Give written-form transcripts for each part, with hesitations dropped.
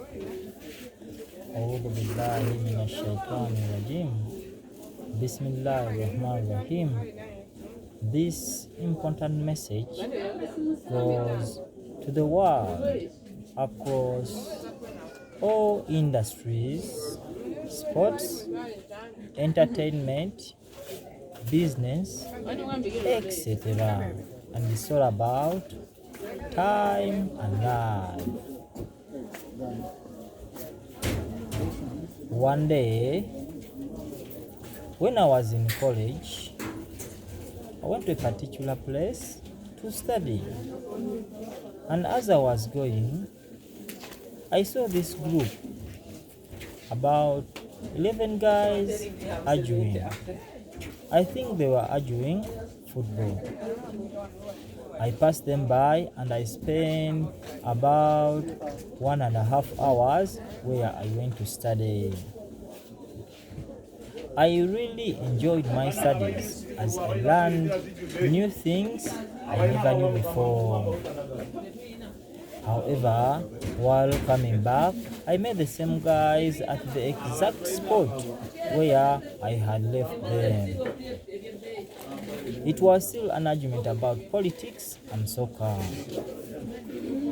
A'udhu billahi minash shaitani rajim. Bismillahirrahmanirrahim. This important message goes to the world across all industries, sports, entertainment, business, etc. And it's all about time and life. One day, when I was in college, I went to a particular place to study. And as I was going, I saw this group, about 11 guys arguing. I think they were arguing football. I passed them by and I spent about 1.5 hours where I went to study. I really enjoyed my studies as I learned new things I never knew before. However, while coming back, I met the same guys at the exact spot where I had left them. It was still an argument about politics and soccer.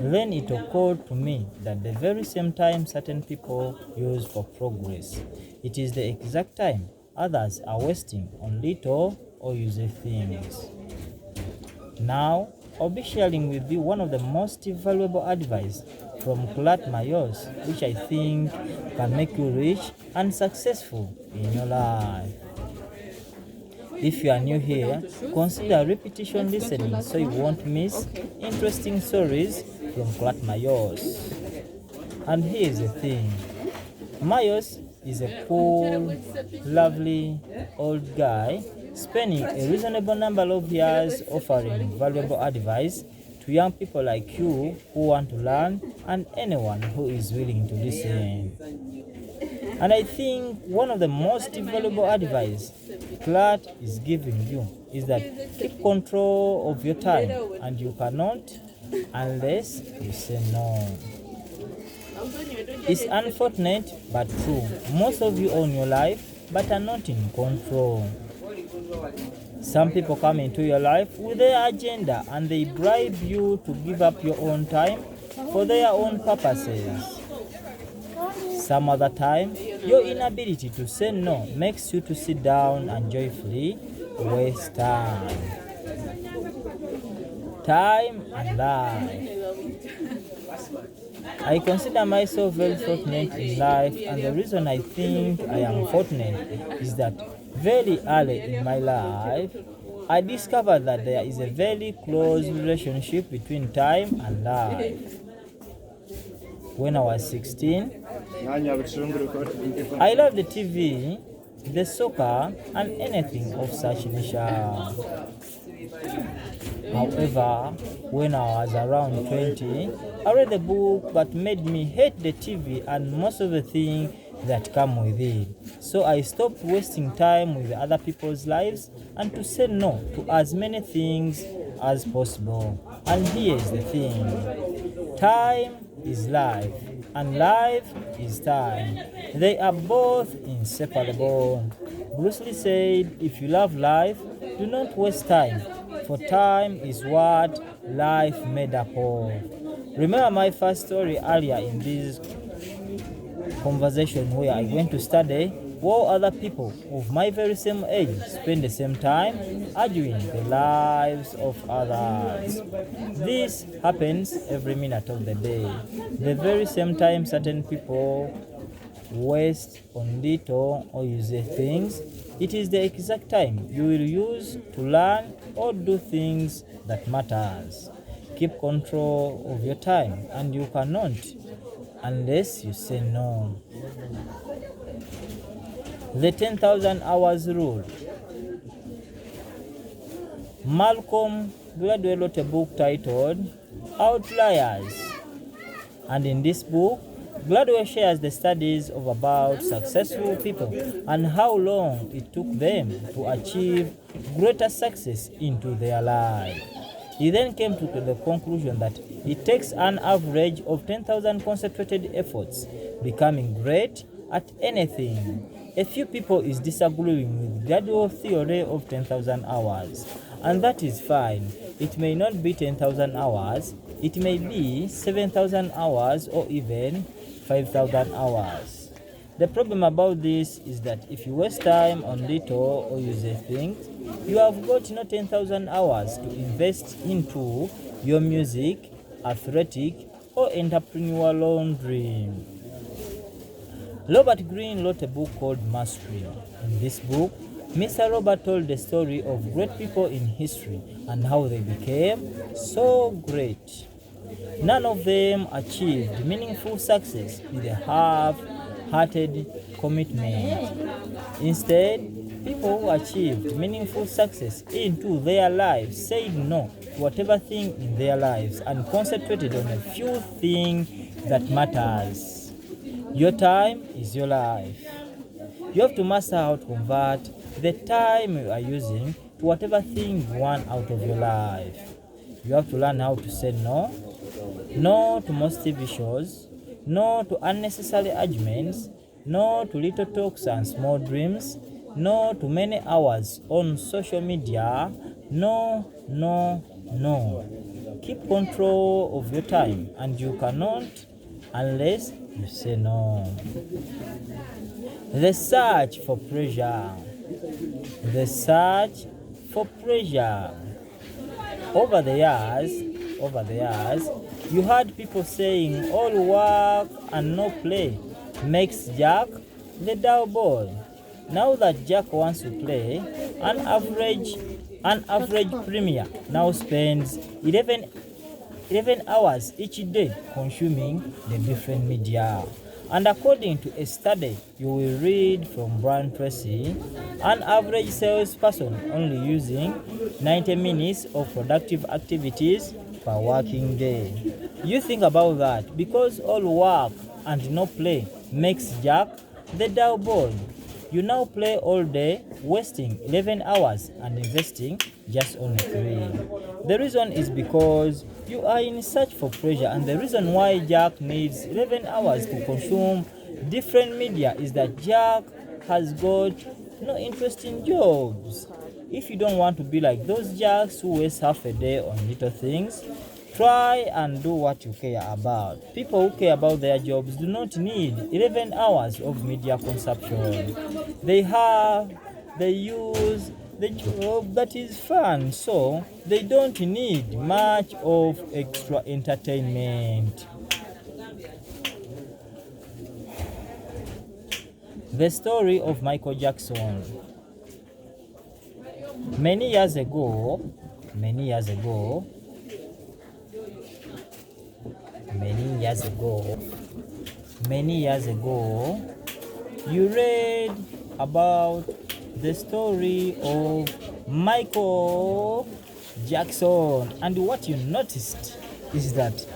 Then it occurred to me that the very same time certain people use for progress, it is the exact time others are wasting on little or useless things. Now, I'll be sharing with you one of the most valuable advice from Clat Mayos, which I think can make you rich and successful in your life. If you are new here, consider repetition listening so you won't miss interesting stories from Clat Mayos. And here's the thing. Mayos is a cool, lovely, old guy spending a reasonable number of years offering valuable advice to young people like you who want to learn and anyone who is willing to listen. And I think one of the most valuable advice Clat is giving you is that keep control of your time, and you cannot unless you say no. It's unfortunate but true. Most of you own your life but are not in control. Some people come into your life with their agenda and they bribe you to give up your own time for their own purposes. Some other time, your inability to say no makes you to sit down and joyfully waste time. Time and life. I consider myself very fortunate in life, and the reason I think I am fortunate is that very early in my life, I discovered that there is a very close relationship between time and life. When I was 16, I loved the TV, the soccer, and anything of such nature. However, when I was around 20, I read a book that made me hate the TV and most of the things that come with it. So I stopped wasting time with other people's lives and to say no to as many things as possible. And here's the thing. Time is life, and life is time. They are both inseparable. Bruce Lee said, if you love life, do not waste time, for time is what life made up of. Remember my first story earlier in this conversation where I went to study while other people of my very same age spend the same time arguing the lives of others. This happens every minute of the day. The very same time certain people waste on little or useless things, it is the exact time you will use to learn or do things that matters. Keep control of your time, and you cannot unless you say no. The 10,000 hours rule. Malcolm Gladwell wrote a book titled Outliers, and in this book, Gladwell shares the studies of about successful people and how long it took them to achieve greater success into their life. He then came to the conclusion that it takes an average of 10,000 concentrated efforts becoming great at anything. A few people is disagreeing with gradual theory of 10,000 hours, and that is fine. It may not be 10,000 hours, it may be 7,000 hours or even 5,000 hours. The problem about this is that if you waste time on little or useless things, you have got no 10,000 hours to invest into your music, athletic, or entrepreneurial dream. Robert Greene wrote a book called Mastery. In this book, Mr. Robert told the story of great people in history and how they became so great. None of them achieved meaningful success with a half-hearted commitment. Instead, people who achieved meaningful success into their lives said no to whatever thing in their lives and concentrated on a few things that matters. Your time is your life. You have to master how to convert the time you are using to whatever thing you want out of your life. You have to learn how to say no. No to most TV shows. No to unnecessary arguments. No to little talks and small dreams. No to many hours on social media. No, no, no. Keep control of your time, and you cannot unless you say no. The search for pleasure. The search for pleasure. Over the years, you heard people saying all work and no play makes Jack the dull boy. Now that Jack wants to play, an average premier now spends 11 hours each day consuming the different media. And according to a study you will read from Brian Tracy, an average salesperson only using 90 minutes of productive activities per working day. You think about that, because all work and no play makes Jack the dull boy. You now play all day, wasting 11 hours and investing just only 3. The reason is because you are in search for pleasure, and the reason why Jack needs 11 hours to consume different media is that Jack has got no interest in jobs. If you don't want to be like those Jacks who waste half a day on little things, try and do what you care about. People who care about their jobs do not need 11 hours of media consumption. They use the job that is fun, so they don't need much of extra entertainment. The story of Michael Jackson. Many years ago, you read about the story of Michael Jackson, and what you noticed is that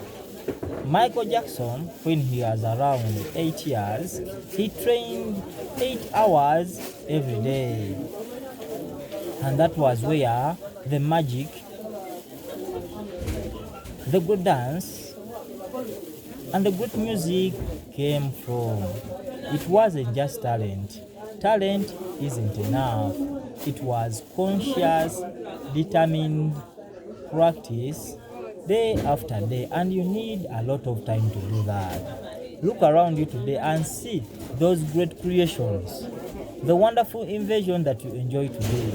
Michael Jackson, when he was around 8 years, he trained 8 hours every day, and that was where the magic, the good dance, and the good music came from. It wasn't just talent. Talent isn't enough. It was conscious, determined practice day after day, and you need a lot of time to do that. Look around you today and see those great creations, the wonderful invention that you enjoy today,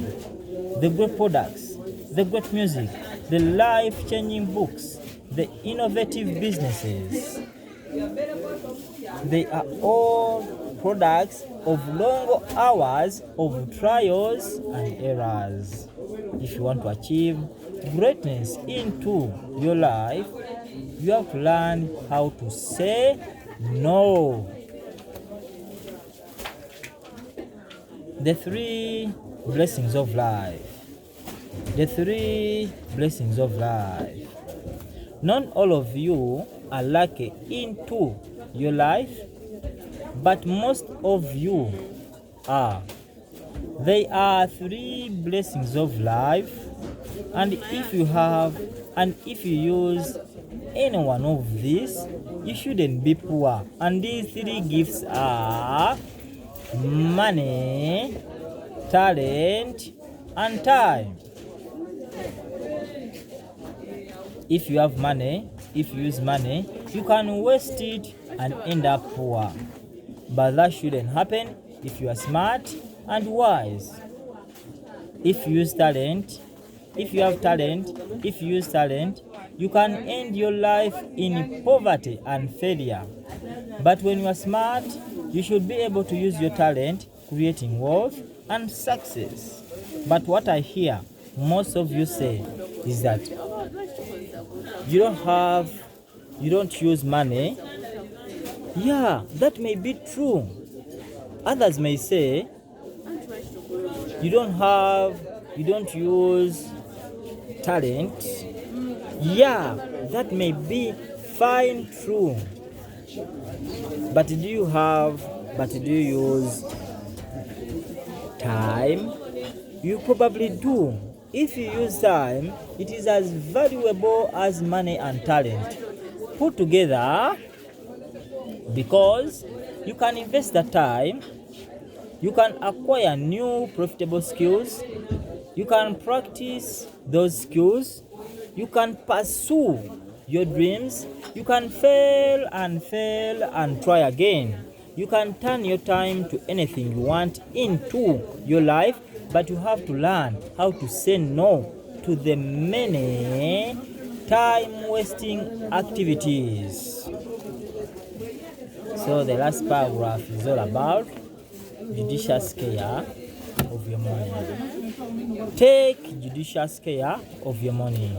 the great products, the great music, the life-changing books, the innovative businesses. They are all products of long hours of trials and errors. If you want to achieve greatness into your life, you have to learn how to say no. The 3 blessings of life. The 3 blessings of life. Not all of you are lucky into your life, but most of you are. They are 3 blessings of life And if you use any one of these, you shouldn't be poor. And these three gifts are money, talent, and time. If you have money, if you use money, you can waste it and end up poor. But that shouldn't happen if you are smart and wise. If you use talent, if you have talent, if you use talent, you can end your life in poverty and failure. But when you are smart, you should be able to use your talent, creating wealth and success. But what I hear most of you say is that you don't use money. Yeah, that may be true. Others may say you don't use talent. Yeah, that may be fine, true. But do you use time? You probably do. If you use time, it is as valuable as money and talent put together, because you can invest the time, you can acquire new profitable skills, you can practice those skills, you can pursue your dreams, you can fail and try again. You can turn your time to anything you want into your life, but you have to learn how to say no to the many time-wasting activities. So the last paragraph is all about judicious care of your money. Take judicious care of your money.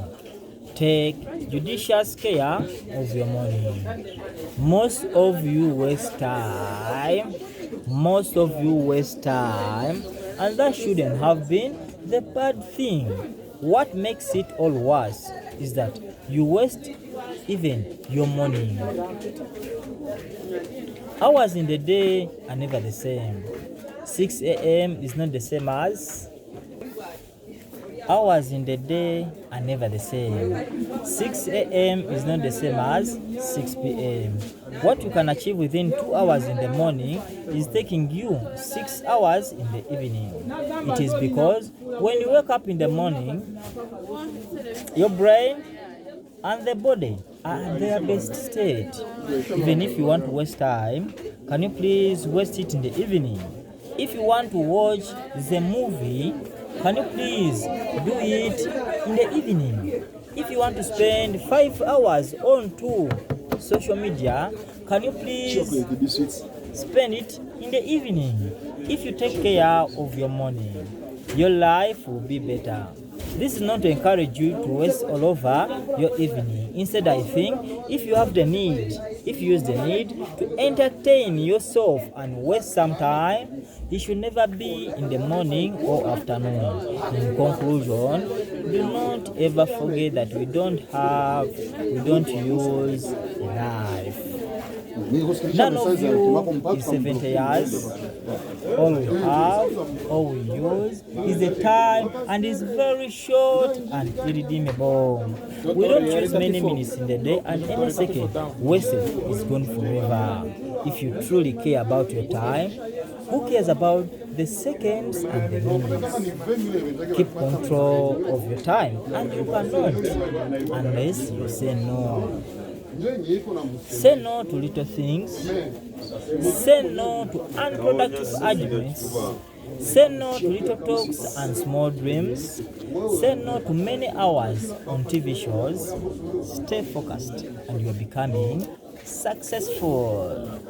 Take judicious care of your money. Most of you waste time. And that shouldn't have been the bad thing. What makes it all worse is that you waste even your money. Hours in the day are never the same. 6 a.m. is not the same as hours in the day are never the same. 6 a.m. is not the same as 6 p.m. What you can achieve within 2 hours in the morning is taking you 6 hours in the evening. It is because when you wake up in the morning, your brain and the body are in their best state. Even if you want to waste time, can you please waste it in the evening? If you want to watch the movie, can you please do it in the evening? If you want to spend 5 hours on to social media, can you please spend it in the evening? If you take care of your money, your life will be better. This is not to encourage you to waste all over your evening. Instead, I think if you use the need to entertain yourself and waste some time, it should never be in the morning or afternoon. In conclusion, do not ever forget that we don't use life. None of you is 70 years. All we have, all we use is the time, and is very short and irredeemable. We don't use many minutes in the day, and any second wasted is gone forever. If you truly care about your time, who cares about the seconds and the minutes? Keep control of your time, and you cannot unless you say no. Say no to little things. Say no to unproductive arguments. Say no to little talks and small dreams. Say no to many hours on TV shows. Stay focused and you are becoming successful.